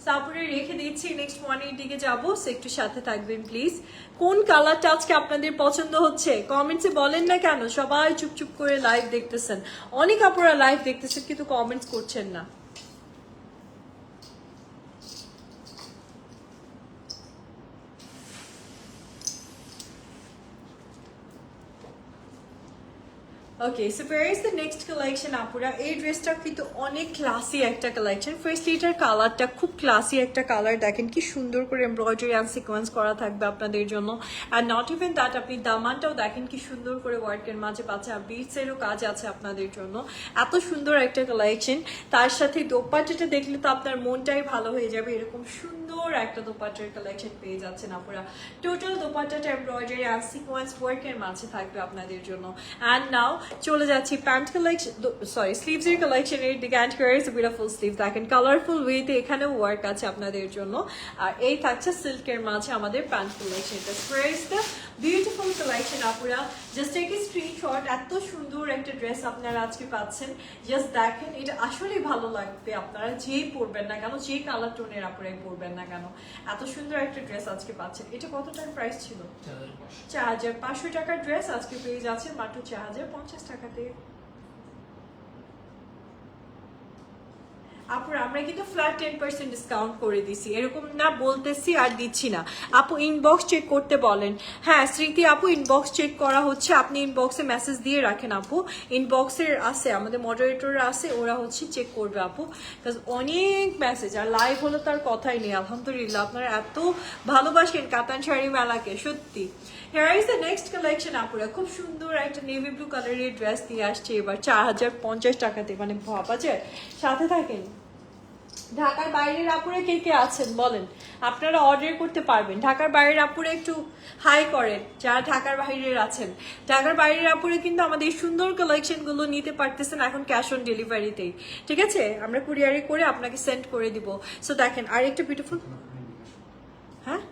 Speaker 1: সাপুরে রেখে দিচ্ছি, নেক্সট ওয়ানের দিকে যাবো, সো একটু সাথে থাকবেন প্লিজ। কোন কালারটা আজকে আপনাদের পছন্দ হচ্ছে কমেন্টসে বলেন না কেন? সবাই চুপচুপ করে লাইভ দেখতেছেন, অনেক আপুরা লাইভ দেখতেছেন কিন্তু কমেন্টস করছেন না। Okay, so where is the next collection আপুরা? এই ড্রেসটা কিন্তু অনেক ক্লাসি একটা কালেকশন। ফার্স্টলি এটার কালারটা খুব ক্লাসি একটা কালার, দেখেন কি সুন্দর করে এমব্রয়ডারি অ্যান্ড সিকোয়েন্স করা থাকবে আপনাদের জন্য। অ্যান্ড নট ইভেন দ্যাট, আপনি দামানটাও দেখেন কি সুন্দর করে ওয়ার্কের মাঝে পাচ্ছে, আর বিটসেরও কাজ আছে আপনাদের জন্য। এত সুন্দর একটা কালেকশন, তার সাথে দোপাট্টাটা দেখলে তো আপনার মনটাই ভালো হয়ে যাবে। এরকম সুন্দর একটা দোপাট্টার কালেকশন পেয়ে যাচ্ছেন আপুরা। টোটাল দোপাট্টাটা এমব্রয়ডারি অ্যান্ড সিকোয়েন্স ওয়ার্কের মাঝে থাকবে আপনাদের জন্য। অ্যান্ড নাও চলে যাচ্ছি প্যান্ট কালেকশন, সরি স্লিভস এর কালেকশনের দিকে। And here is beautiful sleeve, দেখেন কালারফুল ওয়েতে এখানেও ওয়ার্ক আছে আপনাদের জন্য। আর এই থাকছে সিল্কের মাঝে আমাদের প্যান্ট কালেকশনটা। Here is the beautiful collection আপুরা, জাস্ট টেক এ স্ক্রিনশট। এত সুন্দর একটা ড্রেস আপনারা আজকে পাচ্ছেন, জাস্ট দেখেন, এটা আসলেই ভালো লাগবে আপনারা যেই পরবেন না কেন, যে কালার টোনের আপুরাই পরবেন না কেন। এত সুন্দর একটা ড্রেস আজকে পাচ্ছেন। এটা কত টাকার প্রাইস ছিল? 4,500 টাকার ড্রেস আজকে পেয়ে যাচ্ছে মাত্র 4,050 টাকাতে। আপুরা আমরা কিন্তু ফ্ল্যাট 10% ডিসকাউন্ট করে দিছি, এরকম না বলতেছি আর দিচ্ছি না। আপু ইনবক্স চেক করতে বলেন। হ্যাঁ স্মৃতি আপু, ইনবক্স চেক করা হচ্ছে, আপনি ইনবক্সে মেসেজ দিয়ে রাখেন আপু। ইনবক্সের আছে, আমাদের মডারেটররা আছে, ওরা হচ্ছে চেক করবে আপু। অনেক মেসেজ, আর লাইভ হলো তার কথাই নেই। আলহামদুলিল্লাহ আপনারা এত ভালোবাসেন কাতান শাড়ি মেলাকে, সত্যি। Here is the next collection আপুরা, খুব সুন্দর একটা নেভি ব্লু কালারের ড্রেস দিয়ে আসছে এবার 4,050 টাকাতে, মানে ভাবা যায়। সাথে থাকেন। ঢাকার বাইরের আপুরে কে কে আছেন বলেন, আপনারা অর্ডার করতে পারবেন। ঢাকার বাইরের আপুরে একটু হাই করেন যারা ঢাকার বাইরের আছেন। ঢাকার বাইরের আপুরে কিন্তু আমাদের এই সুন্দর কালেকশনগুলো নিতে পারতেছেন এখন ক্যাশ অন ডেলিভারিতেই, ঠিক আছে? আমরা কুরিয়ারে করে আপনাকে সেন্ড করে দিব। সো দেখেন আর একটা বিউটিফুল, হ্যাঁ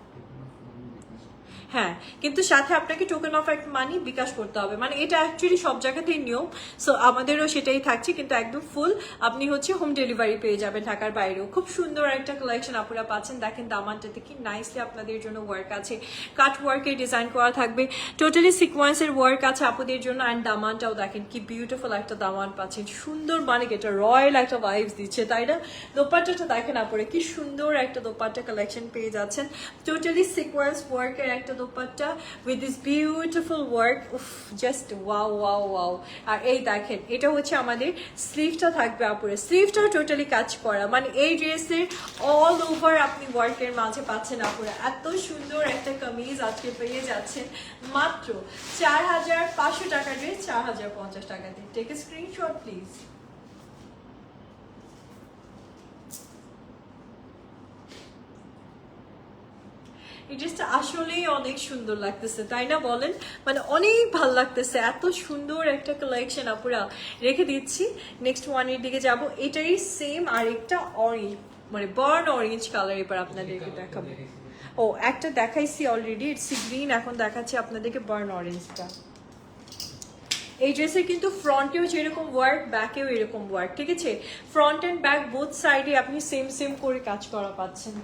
Speaker 1: হ্যাঁ, কিন্তু সাথে আপনাকে টোকেন অফ একটা মানি বিকাশ করতে হবে, মানে এটা অ্যাকচুয়ালি সব জায়গাতেই নিয়ম। সো আমাদেরও সেটাই থাকছে, কিন্তু একদম ফুল আপনি হচ্ছে হোম ডেলিভারি পেয়ে যাবেন ঢাকার বাইরেও। খুব সুন্দর একটা কালেকশন আপনারা পাচ্ছেন, দেখেন দামানটাতে কি নাইসলি আপনাদের জন্য ওয়ার্ক আছে, কাট ওয়ার্কের ডিজাইন করা থাকবে, টোটালি সিকোয়েন্সের ওয়ার্ক আছে আপুদের জন্য। অ্যান্ড দামানটাও দেখেন কি বিউটিফুল একটা দামান পাচ্ছেন, সুন্দর, মানে এটা রয়্যাল একটা ভাইবস দিচ্ছে, তাই না? দোপাট্টাটা দেখেন আপুরে কি সুন্দর একটা দোপাট্টা কালেকশন পেয়ে যাচ্ছেন, টোটালি সিকোয়েন্স ওয়ার্কের একটা dupatta with this beautiful work. উফ, জাস্ট ওয়াও ওয়াও ওয়াও। আর এই দেখেন এটা হচ্ছে আমাদের স্লিভটা থাকবে আপুরে, স্লিভটাও টোটালি কাজ করা, মানে এই ড্রেসের অল ওভার আপনি ওয়ার্কের মাঝে পাচ্ছেন আপুরে। এত সুন্দর একটা কামিজ আজকে পেয়ে যাচ্ছেন মাত্র 4,500 টাকা ড্রেস 4,050 টাকাতে। Take a screenshot please. এই ড্রেসটা আসলেই অনেক সুন্দর লাগতেছে, তাই না বলেন? মানে অনেক ভালো লাগতেছে, এত সুন্দর একটা কালেকশন আপুরা রেখে দিচ্ছি। নেক্সট ওয়ানের দিকে যাব, এটারই সেম আরেকটা অরেঞ্জ, মানে বার্ন অরেঞ্জ কালার এবার আপনাদেরকে দেখাবো। ও একটা দেখাইছি অলরেডি, ইটস গ্রিন, এখন দেখাচ্ছি আপনাদেরকে বার্ন অরেঞ্জটা। এই ড্রেসের কিন্তু ফ্রন্টেও যেরকম ওয়ার্ক, ব্যাকেও এরকম ওয়ার্ক, ঠিক আছে? ফ্রন্ট অ্যান্ড ব্যাক বোথ সাইডে আপনি সেম সেম করে কাজ করা পাচ্ছেন।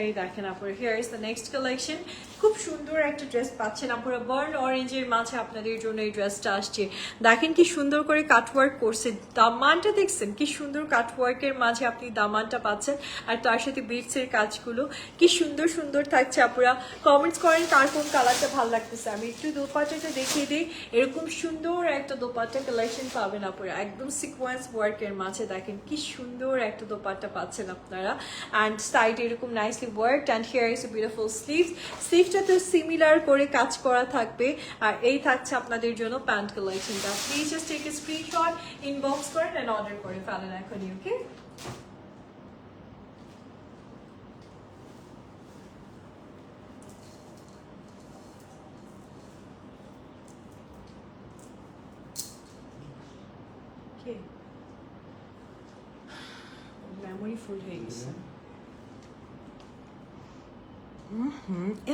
Speaker 1: এই দেখেন আপুরা, here is the next collection. খুব সুন্দর একটা ড্রেস পাচ্ছেন আপুরা, বার্ন অরেঞ্জের মাঝে আপনাদের জন্য এই ড্রেসটা আসছে। দেখেন কি সুন্দর করে কাটওয়ার্ক করছে, দামানটা দেখছেন কি সুন্দর কাটওয়ার্কের মাঝে আপনি দামানটা পাচ্ছেন, আর তার সাথে বিটসের কাজগুলো কি সুন্দর সুন্দর থাকছে আপুরা। কমেন্টস করেন কার কোন কালারটা ভালো লাগতেছে। আমি একটু দোপাট্টাটা দেখিয়ে দিই, এরকম সুন্দর একটা দোপাট্টা কালেকশন পাবেন আপুরা, একদম সিকোয়েন্স ওয়ার্কের মাঝে। দেখেন কি সুন্দর একটা দোপাট্টা পাচ্ছেন আপনারা, অ্যান্ড সাইড এরকম nicely worked, and here is a beautiful sleeves. স্লিভসটাতে সিমিলার করে কাজ করা থাকবে, আর এই থাকছে আপনাদের জন্য প্যান্ট কালেকশনটা। Please just take a screenshot, inbox করেন এন্ড অর্ডার করে ফেলেন এখনই, ওকে? মেমোরি ফুল হয়ে গেছে।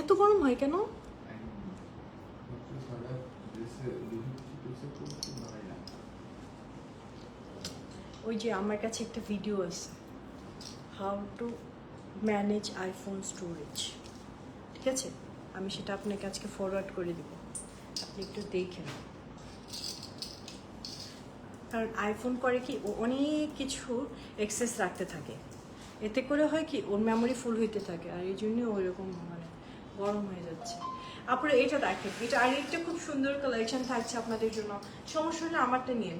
Speaker 1: এত গরম হয় কেন? ওই যে আমার কাছে একটা ভিডিও আছে, how to manage iPhone storage, ঠিক আছে? আমি সেটা আপনাকে আজকে ফরওয়ার্ড করে দেব, আপনি একটু দেখেন। কারণ আইফোন করে কি, ও অনেক কিছু এক্সেস রাখতে থাকে, এতে করে হয় কি ওর মেমোরি ফুল হইতে থাকে, আর এই জন্য ওইরকম মানে গরম হয়ে যাচ্ছে। আপনারা এটা দেখেন, এটা আরেকটা খুব সুন্দর কালেকশন থাকছে আপনাদের জন্য, সমস্যা হলে আমারটা নিয়ে।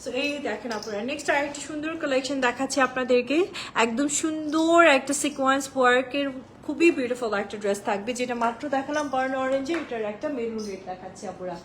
Speaker 1: সো এই দেখেন আপনারা, নেক্সট আরেকটা সুন্দর কালেকশন দেখাচ্ছি আপনাদেরকে, একদম সুন্দর একটা সিকোয়েন্স ওয়ার্কের খুবই বিউটিফুল একটা ড্রেস থাকবে, যেটা মাত্র দেখালাম বার্ন অরেঞ্জে, এটার একটা মেরুন রেড দেখাচ্ছি আপনারা।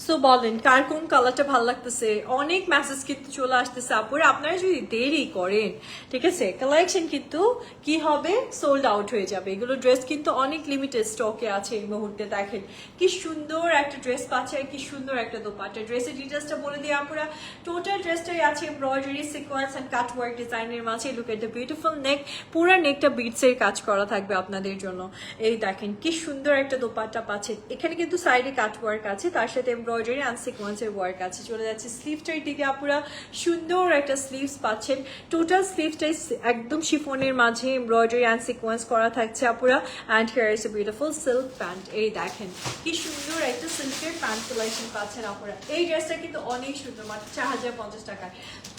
Speaker 1: সো বলেন কার কোন কালারটা ভালো লাগতেছে? অনেক মেসেজ কিন্তু চলে আসতেছে আপুরা, আপনারা যদি দেরি করেন, ঠিক আছে, কালেকশন কিন্তু কি হবে, সোল্ড আউট হয়ে যাবে। এগুলো ড্রেস কিন্তু অনেক লিমিটেড স্টকে আছে এই মুহূর্তে। দেখেন কি সুন্দর একটা ড্রেস পাচ্ছে, আর কি সুন্দর একটা দোপাট্টা। ড্রেসের ডিটেলসটা বলে দিই আপুরা, টোটাল ড্রেসটাই আছে এমব্রয়ডারি, সিকোয়েন্স এন্ড কাটওয়ার্ক ডিজাইনের মাঝে। লুক এট দ্য বিউটিফুল নেক, পুরো নেকটা বিটসের কাজ করা থাকবে আপনাদের জন্য। এই দেখেন কি সুন্দর একটা দোপাট্টা পাচ্ছেন, এখানে কিন্তু সাইডে কাটওয়ার্ক আছে, তার সাথে এমব্রয়ডারি অ্যান্ড সিকোয়েন্সের ওয়ার্ক আছে। চলে যাচ্ছে স্লিভটার দিকে, আপুরা সুন্দর একটা স্লিভস পাচ্ছেন, টোটাল স্লিভটাই একদম শিফনের মাঝে এমব্রয়ডারি অ্যান্ড সিকোয়েন্স করা থাকছে আপুরা। And here is a beautiful silk pant, এই দেখেন কি সুন্দর একটা সিল্কের প্যান্ট কালেকশন পাচ্ছেন আপুরা। এই ড্রেসটা কিন্তু অনেক সুন্দর, মাত্র 4050 টাকায়।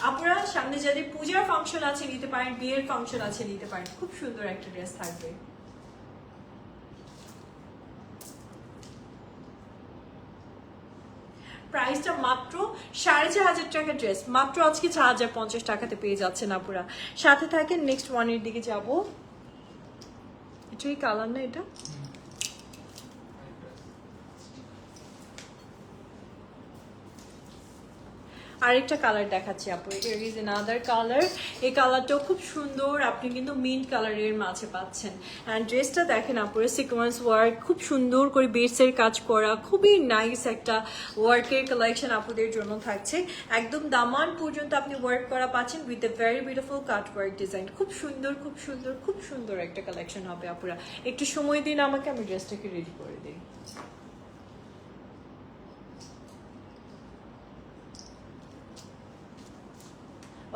Speaker 1: আপুরা সামনে যাদের পূজার ফাংশন আছে নিতে পারেন, বিয়ের ফাংশন আছে নিতে পারেন, খুব সুন্দর একটা ড্রেস থাকবে। প্রাইসটা মাত্র 4500 টাকা ড্রেস, মাত্র আজকে 4050 টাকাতে পেয়ে যাচ্ছেন আপুরা। সাথে থাকেন, নেক্সট ওয়ানের দিকে যাব। এটাই কালার না এটা? আরেকটা কালার দেখাচ্ছি আপু, এটা ইজ অ্যানাদার কালার। এই কালারটাও খুব সুন্দর, আপনি কিন্তু মিন্ট কালারের মাঝে পাচ্ছেন। অ্যান্ড ড্রেসটা দেখেন আপুরা, সিকোয়েন্স ওয়ার্ক খুব সুন্দর করে বেডসের কাজ করা, খুবই নাইস একটা ওয়ার্কের কালেকশন আপুদের জন্য থাকছে। একদম দামান পর্যন্ত আপনি ওয়ার্ক করা পাচ্ছেন with a very beautiful cut work design. খুব সুন্দর খুব সুন্দর খুব সুন্দর একটা কালেকশন হবে আপুরা। একটু সময় দিন আমাকে, আমি ড্রেসটাকে রেডি করে দিই।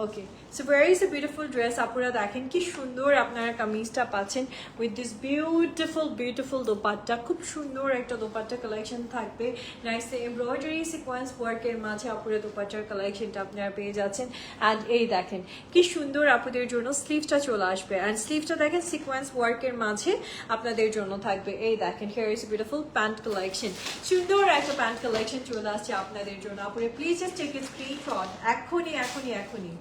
Speaker 1: Okay, so very is a beautiful dress. আপনারা দেখেন কি সুন্দর আপনারা কামিজটা পাচ্ছেন with this beautiful beautiful dupatta. খুব সুন্দর একটা দোপাট্টা কালেকশন থাকবে, নাইস এমব্রয়ডারি সিকোয়েন্স ওয়ার্কের মাঝে আপুরা দোপাট্টার কালেকশনটা আপনারা পেয়ে যাচ্ছেন। অ্যান্ড এই দেখেন কি সুন্দর আপনাদের জন্য স্লিভটা চলে আসবে, অ্যান্ড স্লিভটা দেখেন সিকোয়েন্স ওয়ার্কের মাঝে আপনাদের জন্য থাকবে। এই দেখেন here is beautiful pant collection, সুন্দর একটা প্যান্ট কালেকশন চলে আসছে আপনাদের জন্য। আপুরা please just take a screenshot এখনই এখনই এখনই।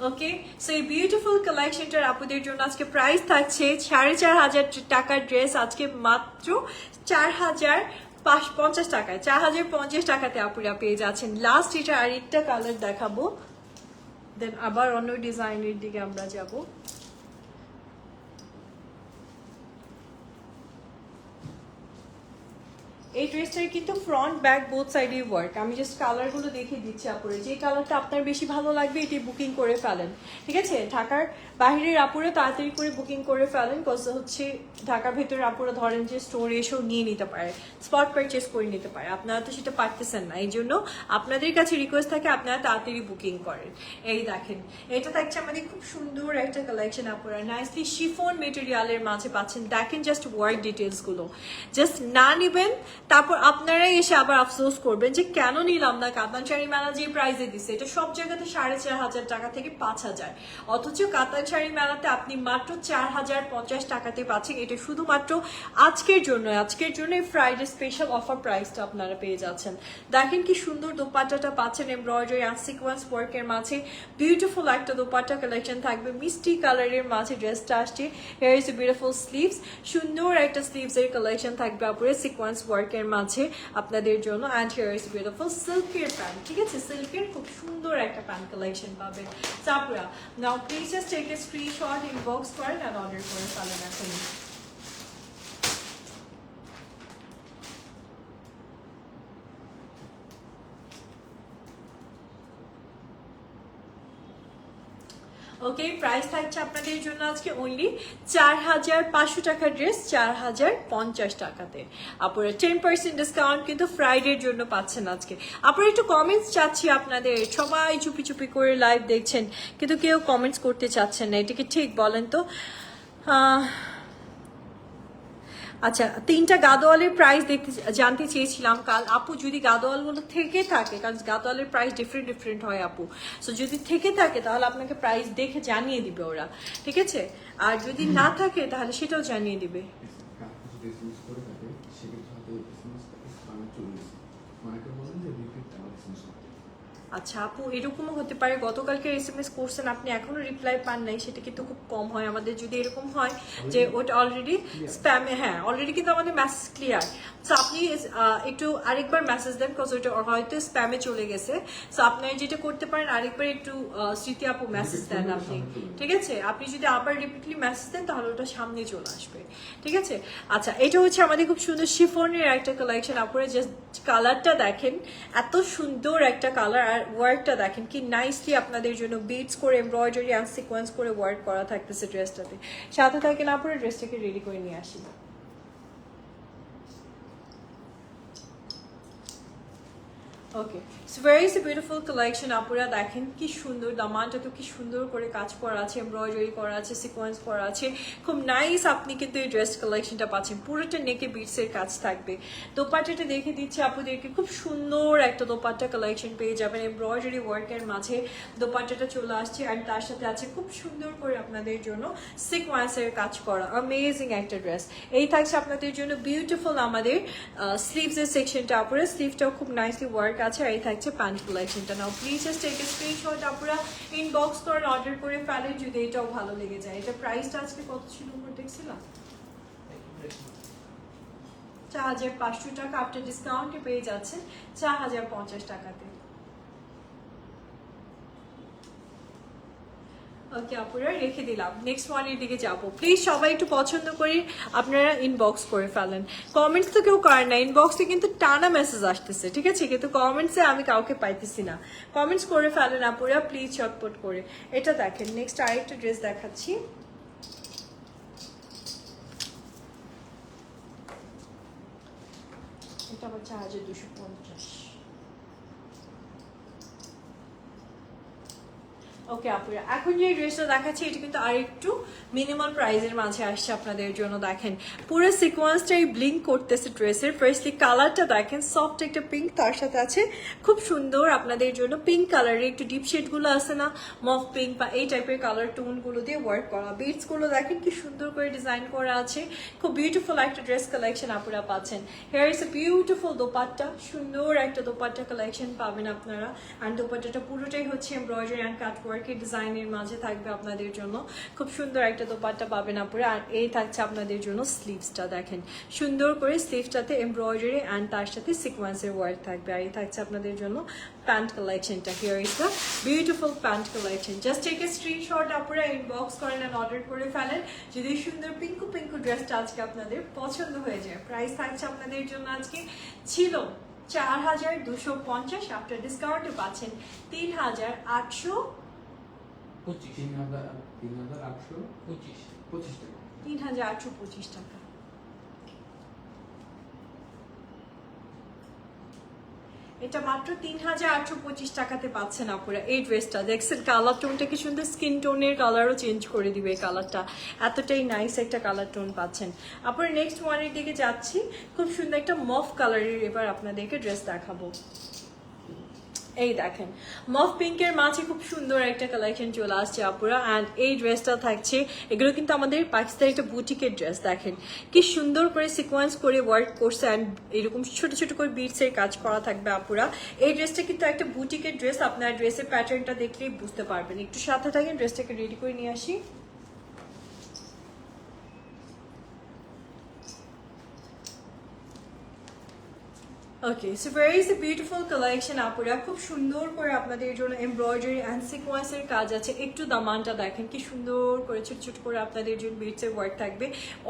Speaker 1: ওকে, সো এই বিউটিফুল কালেকশনটার আপুদের জন্য আজকে প্রাইস থাকছে 4,500 টাকার ড্রেস আজকে মাত্র 4,550 টাকায়, 4,050 টাকাতে আপুরা পেয়ে যাচ্ছেন। লাস্ট এটা আরেকটা কালার দেখাবো, দেন আবার অন্য ডিজাইনের দিকে আমরা যাব। এই ড্রেসটার কিন্তু ফ্রন্ট ব্যাক বোথ সাইডে ওয়ার্ক। আমি জাস্ট কালারগুলো দেখিয়ে দিচ্ছি আপুরে, যে কালারটা আপনার বেশি ভালো লাগবে এটি বুকিং করে ফেলেন, ঠিক আছে? ঢাকার বাইরের আপুরে তাড়াতাড়ি করে বুকিং করে ফেলেন, কজ হচ্ছে ঢাকার ভেতরে আপুরা ধরেন যে স্টোরে এসেও নিয়ে নিতে পারে, স্পট পারচেস করে নিতে পারে, আপনারা তো সেটা পারতেছেন না। এই জন্য আপনাদের কাছে রিকোয়েস্ট থাকে আপনারা তাড়াতাড়ি বুকিং করেন। এই দেখেন, এটা থাকছে আমাদের খুব সুন্দর একটা কালেকশন আপুরা, নাইসলি শিফন মেটেরিয়ালের মাঝে পাচ্ছেন। দেখেন জাস্ট ওয়ার্ক ডিটেলসগুলো, জাস্ট না নেবেন তারপর আপনারাই এসে আবার আফসোস করবেন যে কেন নিলাম না। কাতান শাড়ি মেলা যে প্রাইজে দিচ্ছে এটা সব জায়গাতে 4,500 টাকা থেকে 5,000, অথচ কাতান শাড়ি মেলাতে আপনি মাত্র 4,050 টাকাতে পাচ্ছেন। এটা শুধুমাত্র আজকের জন্য, আজকের জন্য ফ্রাইডে স্পেশাল অফার প্রাইসটা আপনারা পেয়ে যাচ্ছেন। দেখেন কি সুন্দর দোপাট্টাটা পাচ্ছেন, এমব্রয়ডারি আর সিকোয়েন্স ওয়ার্কের মাঝে বিউটিফুল একটা দোপাট্টা কালেকশন থাকবে, মিষ্টি কালারের মাঝে ড্রেসটা আসছে। হিয়ার ইজ বিউটিফুল স্লিভস, সুন্দর একটা স্লিভস এর কালেকশন থাকবে আপুরে সিকোয়েন্স ওয়ার্কের মাঝে আপনাদের জন্য। অ্যান্ড হিয়ার ইজ বিউটিফুল সিল্কের প্যান্ট, ঠিক আছে? সিল্কের খুব সুন্দর একটা প্যান্ট কালেকশন পাবেন আপুরা। Now please just take a screenshot, inbox করেন আর অর্ডার করে ফেলেন এখন। ওকে, প্রাইস থাকছে আপনাদের জন্য আজকে অনলি 4,500 টাকার ড্রেস 4,050 টাকাতে। আপনারা 10% ডিসকাউন্ট কিন্তু ফ্রাইডের জন্য পাচ্ছেন আজকে। আপনারা একটু কমেন্টস চাচ্ছি আপনাদের, সবাই চুপি চুপি করে লাইভ দেখছেন কিন্তু কেউ কমেন্টস করতে চাচ্ছেন না, এটা কি ঠিক বলেন তো? আচ্ছা, 3টা গাদোয়ালের প্রাইস জানতে চেয়েছিলাম কাল আপু, যদি গাদোয়ালগুলো থেকে থাকে, কারণ গাদোয়ালের প্রাইস ডিফারেন্ট হয় আপু, সো যদি থেকে থাকে তাহলে আপনাকে প্রাইস দেখে জানিয়ে দিবে ওরা, ঠিক আছে? আর যদি না থাকে তাহলে সেটাও জানিয়ে দিবে।
Speaker 2: যদি SMS করে থাকে সেক্ষেত্রে হয়তো SMS স্প্যামে চলে গেছে, অনেকে বলেন যে রিপিট আবার SMS করতে।
Speaker 1: আচ্ছা আপু, এরকমও হতে পারে গতকালকে SMS করছেন আপনি এখনো রিপ্লাই পান নাই, সেটা কিন্তু খুব কম হয় আমাদের। যদি এরকম হয় যে ওটা অলরেডি স্প্যামে, হ্যাঁ অলরেডি কিন্তু আমাদের মেসেজ ক্লিয়ার, সো আপনি একটু আরেকবার মেসেজ দেন, বিকজ ওইটা হয়তো স্প্যামে চলে গেছে। সো আপনি যেটা করতে পারেন আরেকবার একটু স্মৃতি আপু মেসেজ দেন আপনি, ঠিক আছে? আপনি যদি আবার রিপিটলি মেসেজ দেন তাহলে ওটা সামনে চলে আসবে, ঠিক আছে? আচ্ছা, এটা হচ্ছে আমাদের খুব সুন্দর শিফনের একটা কালেকশন। আপনারা জাস্ট কালারটা দেখেন, এত সুন্দর একটা কালার, আর ওয়ার্কটা দেখেন কি নাইসলি আপনাদের জন্য বিটস করে এমব্রয়ডারি আর সিকোয়েন্স করে ওয়ার্ক করা থাকতেছে ড্রেসটাতে। সাথে থাকেন আপনারা, ড্রেসটাকে রেডি করে নিয়ে আসি। Okay, so very beautiful collection আপুরা, দেখেন কি সুন্দর, দামানটা তো কি সুন্দর করে কাজ করা আছে, এমব্রয়ডারি করা আছে, সিকোয়েন্স করা আছে, খুব নাইস। আপনি কিন্তু এই ড্রেস কালেকশনটা পাচ্ছেন, পুরোটা নেকে বিটসের কাজ থাকবে। দোপাট্টাটা দেখে দিচ্ছে আপুদেরকে, খুব সুন্দর একটা দোপাট্টা কালেকশন পেয়ে যাবেন, এমব্রয়ডারি ওয়ার্কের মাঝে দোপাট্টাটা চলে আসছে, আর তার সাথে আছে খুব সুন্দর করে আপনাদের জন্য সিকোয়েন্সের কাজ করা, অ্যামেজিং একটা ড্রেস। এই থাকছে আপনাদের জন্য বিউটিফুল আমাদের স্লিভসের সেকশনটা, আপুরা স্লিভটাও খুব নাইসলি ওয়ার্ক আছে, আর এই থাকছে প্যান্ট কালেকশনটা। Now please just take a screenshot, আপনারা ইনবক্স করেন, অর্ডার করে ফেলেন যদি এটাও ভালো লেগে যায়। এটা প্রাইসটা আজকে কত ছিল উপর দেখছিলাম, 4,500 টাকা, আফটার ডিসকাউন্টে পেয়ে যাচ্ছেন 4,050 টাকাতে। ওকে আপুরা, রেখে দিলাম, নেক্সট ওয়ানের দিকে যাব। প্লিজ সবাই একটু পছন্দ করি, আপনারা ইনবক্স করে ফেলেন। কমেন্টস তো কেউ করেন না, ইনবক্সে কিন্তু টানা মেসেজ আসতেছে, ঠিক আছে? কিন্তু কমেন্টসে আমি কাউকে পাইতেছি না। কমেন্টস করে ফেলেন আপুরা প্লিজ, চটপট করে। এটা দেখেন, নেক্সট আরেকটা ড্রেস দেখাচ্ছি। এটা আবার 4,250। ওকে আপুরা, এখন যে ড্রেসটা দেখাচ্ছি এটা কিন্তু আরেকটু মিনিমাম প্রাইসের মাঝে আসছে আপনাদের জন্য। দেখেন পুরো সিকোয়েন্সটাই ব্লিঙ্ক করতেছে ড্রেসের। ফার্স্টলি কালারটা দেখেন, সফট একটা পিঙ্ক, তার সাথে আছে খুব সুন্দর আপনাদের জন্য পিঙ্ক কালারের একটু ডিপ শেডগুলো আছে না, মফ পিঙ্ক বা এই টাইপের কালার টোনগুলো দিয়ে ওয়ার্ক করা। বিটসগুলো দেখেন কি সুন্দর করে ডিজাইন করা আছে, খুব বিউটিফুল একটা ড্রেস কালেকশন আপনারা পাচ্ছেন। Hair is a beautiful dupatta, সুন্দর একটা দোপাট্টা কালেকশন পাবেন আপনারা। আর দোপাট্টাটা পুরোটাই হচ্ছে এমব্রয়ডারি অ্যান্ড কাট ওয়ার্ক ওয়ার্কের ডিজাইনের মাঝে থাকবে আপনাদের জন্য খুব সুন্দর একটা দোপাট্টা পাবেন আপুরা। আর এই থাকছে আপনাদের জন্য স্লিভসটা, দেখেন সুন্দর করে স্লিভসটাতে এমব্রয়ডারি অ্যান্ড তার সাথে সিকোয়েন্সের ওয়ার্ক থাকবে। আর এই থাকছে আপনাদের জন্য প্যান্ট কালেকশনটা। Here is the beautiful pant collection. Just take a screenshot আপুরা, ইনবক্স করেন অ্যান্ড অর্ডার করে ফেলেন যদি সুন্দর পিঙ্কু পিঙ্কু ড্রেসটা আজকে আপনাদের পছন্দ হয়ে যায়। প্রাইস থাকছে আপনাদের জন্য আজকে ছিল 4250, আফটার ডিসকাউন্টে পাচ্ছেন 3825 3825 টাকা। এটা মাত্র 3825 টাকাতে পাচ্ছেন আপুরা এই ড্রেসটা। দেখছেন কালার টোনটা কি সুন্দর, স্কিন টোনের কালারও চেঞ্জ করে দিবে এই কালারটা, এতটাই নাইস একটা কালার টোন পাচ্ছেন আপুরা। নেক্সট ওয়ানের দিকে যাচ্ছি, খুব সুন্দর একটা মফ কালারের এবার আপনাদেরকে ড্রেস দেখাবো। এই দেখেন মফ পিঙ্কের মাঝে খুব সুন্দর একটা কালেকশন চলে আসছে আপুরা। অ্যান্ড এই ড্রেসটা থাকছে, এগুলো কিন্তু আমাদের পাকিস্তানের একটা বুটিকের ড্রেস। দেখেন কি সুন্দর করে সিকোয়েন্স করে ওয়ার্ক করছে অ্যান্ড এরকম ছোট ছোট করে বিটসের কাজ করা থাকবে আপুরা। এই ড্রেসটা কিন্তু একটা বুটিকের ড্রেস, আপনার ড্রেসের প্যাটার্নটা দেখলেই বুঝতে পারবেন। একটু সাথে থাকেন, ড্রেসটাকে রেডি করে নিয়ে আসি। Okay, so very is a beautiful collection আপুরা। খুব সুন্দর করে আপনাদের জন্য এমব্রয়ডারি অ্যান্ড সিকোয়েন্সের কাজ আছে। একটু দামানটা দেখেন কি সুন্দর করে ছোট ছোট করে আপনাদের জন্য বিটসের ওয়ার্ক থাকবে।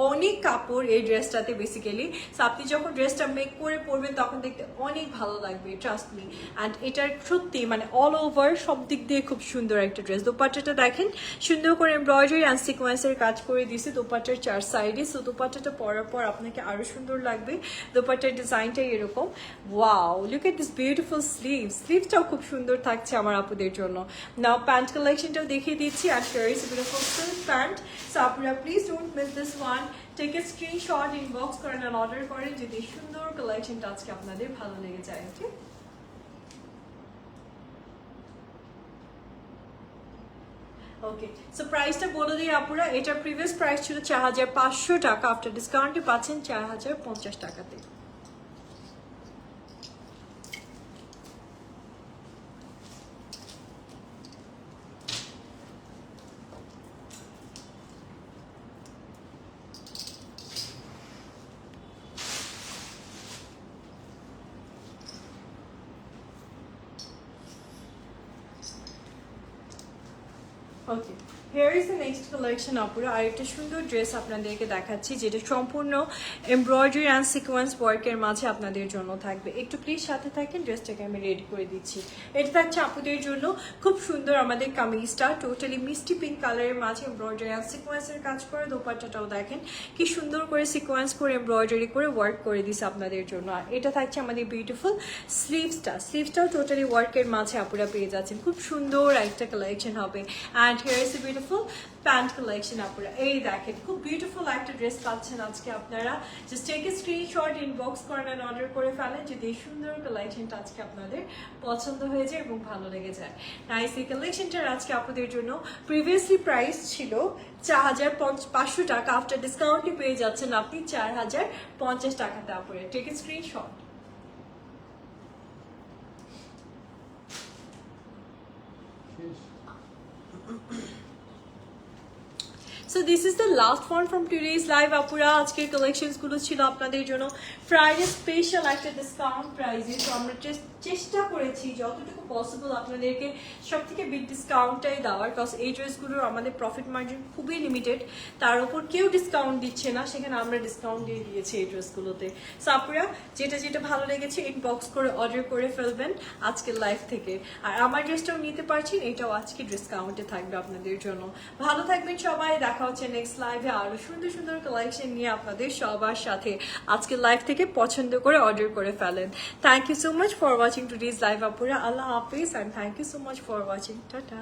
Speaker 1: অনেক কাপড় এই ড্রেসটাতে বেসিক্যালি, সো আপনি যখন ড্রেসটা মেক করে পরবেন তখন দেখতে অনেক ভালো লাগবে, ট্রাস্ট মি। অ্যান্ড এটার সত্যি মানে অল ওভার সব দিক দিয়ে খুব সুন্দর একটা ড্রেস। দোপাট্টাটা দেখেন সুন্দর করে এমব্রয়ডারি অ্যান্ড সিকোয়েন্সের কাজ করে দিয়েছে দোপাট্টার 4 সাইডে। সো দোপাট্টাটা পরার পর আপনাকে আরো সুন্দর লাগবে। দোপাট্টার ডিজাইনটাই এরকম। Wow, look at this beautiful sleeves. স্লিভসটাও খুব সুন্দর থাকছে আমার আপুদের জন্য। নাও প্যান্ট কালেকশনটাও দেখিয়ে দিচ্ছি। আর here is a beautiful silk pant. So আপুরা please don't miss this one. Take a screenshot, inbox করেন আর অর্ডার করেন যদি সুন্দর কালেকশনটা আজকে আপনাদের ভালো লেগে যায়। ওকে, ওকে, সো প্রাইসটা বলে দিই আপুরা। এটার প্রিভিয়াস প্রাইস ছিল 4500 টাকা, আফটার ডিসকাউন্টে পাচ্ছেন 4050 টাকাতে। Okay, here is the next collection আপুরা। আর একটা সুন্দর ড্রেস আপনাদেরকে দেখাচ্ছি যেটা সম্পূর্ণ এমব্রয়ডারি অ্যান্ড সিকোয়েন্স ওয়ার্কের মাঝে আপনাদের জন্য থাকবে। একটু প্লিজ সাথে থাকেন, ড্রেসটাকে আমি রেডি করে দিচ্ছি। এটা থাকছে আপুদের জন্য খুব সুন্দর আমাদের কামিজটা, টোটালি মিষ্টি পিঙ্ক কালারের মাঝে এমব্রয়ডারি অ্যান্ড সিকোয়েন্সের কাজ করে। দোপাট্টাটাও দেখেন কি সুন্দর করে সিকোয়েন্স করে এমব্রয়ডারি করে ওয়ার্ক করে দিছে আপনাদের জন্য। আর এটা থাকছে আমাদের বিউটিফুল স্লিভসটা। স্লিভসটাও টোটালি ওয়ার্কের মাঝে আপুরা পেয়ে যাচ্ছেন। খুব সুন্দর একটা কালেকশন হবে। And here is beautiful pant collection আপুরা। এই দেখেন খুব বিউটিফুল একটা ড্রেস পাচ্ছেন আজকে আপনারা। Just take a screenshot, inbox করেন এন্ড অর্ডার করে ফেলেন যদি এই সুন্দর কালেকশনটা আজকে আপনাদের পছন্দ হয়ে যায় এবং ভালো লেগে যায়। নাইস, এই কালেকশনটার আজকে আপনাদের জন্য প্রিভিয়াসলি প্রাইস ছিল 4500 টাকা, আফটার ডিসকাউন্টে পেয়ে যাচ্ছেন আপনি 4050 টাকাতে আপুরা। Take a screenshot. So this is the last one from today's live আপুরা। আজকের কালেকশনস গুলো ছিল আপনাদের জন্য ফ্রাইডে স্পেশাল একটা ডিসকাউন্ট প্রাইসে। তো আমরা চেষ্টা করেছি যতটুকু পসিবল আপনাদেরকে সব থেকে বিগ ডিসকাউন্টটাই দেওয়ার, কজ এই ড্রেসগুলোর আমাদের প্রফিট মার্জিন খুবই লিমিটেড, তার উপর কেউ ডিসকাউন্ট দিচ্ছে না, সেখানে আমরা ডিসকাউন্ট দিয়ে দিয়েছি এই ড্রেসগুলোতে। সো আপুরা যেটা যেটা ভালো লেগেছে ইনবক্স করে অর্ডার করে ফেলবেন আজকের লাইভ থেকে। আর আমার ড্রেসটাও নিতে পারছেন, এটাও আজকে ডিসকাউন্টে থাকবে আপনাদের জন্য। ভালো থাকবেন সবাই, দেখা হচ্ছে নেক্সট লাইভে আরো সুন্দর সুন্দর কালেকশন নিয়ে আপনাদের সবার সাথে। আজকের লাইভ থেকে পছন্দ করে অর্ডার করে ফেলেন। Thank you so much for watching today's live আপুরা। আল্লাহ হাফিজ, and thank you so much for watching. Tata.